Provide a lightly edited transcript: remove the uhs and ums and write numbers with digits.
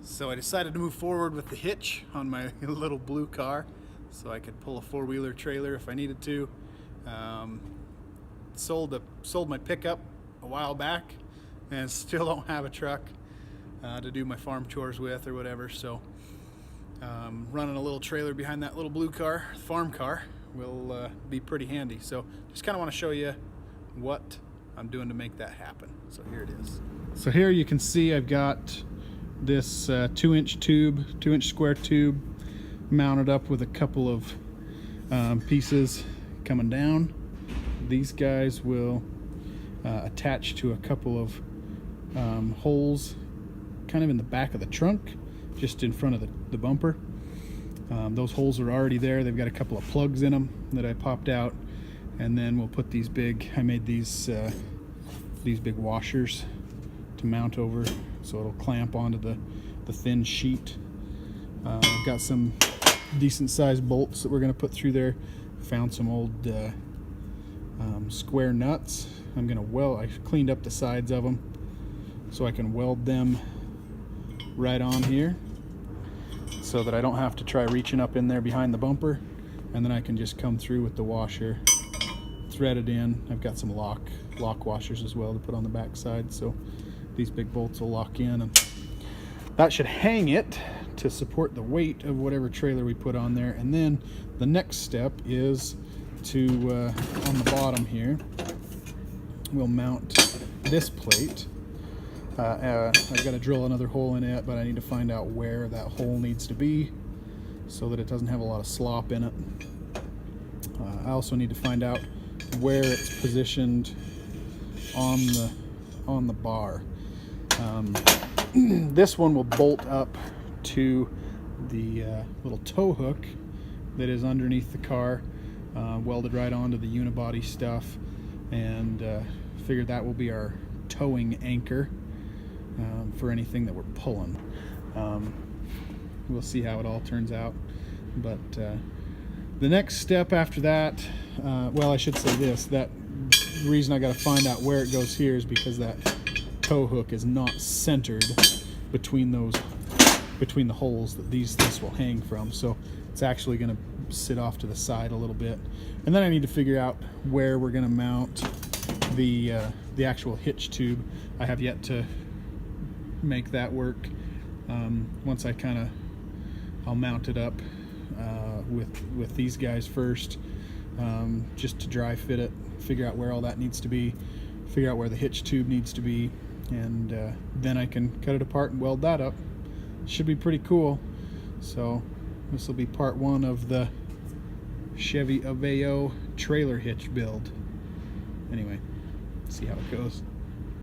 So I decided to move forward with the hitch on my little blue car so I could pull a four-wheeler trailer if I needed to. Sold my pickup a while back and still don't have a truck to do my farm chores with or whatever, so running a little trailer behind that little blue car, farm car, will be pretty handy. So just kind of want to show you what I'm doing to make that happen. So here it is. So here you can see I've got this 2-inch square tube mounted up with a couple of pieces coming down. These guys will attach to a couple of holes kind of in the back of the trunk, just in front of the bumper. Those holes are already there. They've got a couple of plugs in them that I popped out, and then we'll put these I made these big washers to mount over, so it'll clamp onto the thin sheet. I've got some decent sized bolts that we're going to put through there. Found some old square nuts. I cleaned up the sides of them so I can weld them right on here, so that I don't have to try reaching up in there behind the bumper, and then I can just come through with the washer, thread it in. I've got some lock washers as well to put on the back side, so these big bolts will lock in, and that should hang it to support the weight of whatever trailer we put on there. And then the next step is to on the bottom here we'll mount this plate. I've got to drill another hole in it, but I need to find out where that hole needs to be so that it doesn't have a lot of slop in it. I also need to find out where it's positioned on the bar. This one will bolt up to the little tow hook that is underneath the car, welded right onto the unibody stuff, and figured that will be our towing anchor for anything that we're pulling. We'll see how it all turns out, but the next step after that, well, I should say this, that the reason I got to find out where it goes here is because that tow hook is not centered between the holes that this will hang from, so it's actually going to sit off to the side a little bit. And then I need to figure out where we're going to mount the actual hitch tube. I have yet to make that work. Once I'll mount it up with these guys first, just to dry fit it, figure out where all that needs to be, figure out where the hitch tube needs to be, and then I can cut it apart and weld that up. Should be pretty cool. So this will be part one of the Chevy Aveo trailer hitch build. Anyway, see how it goes.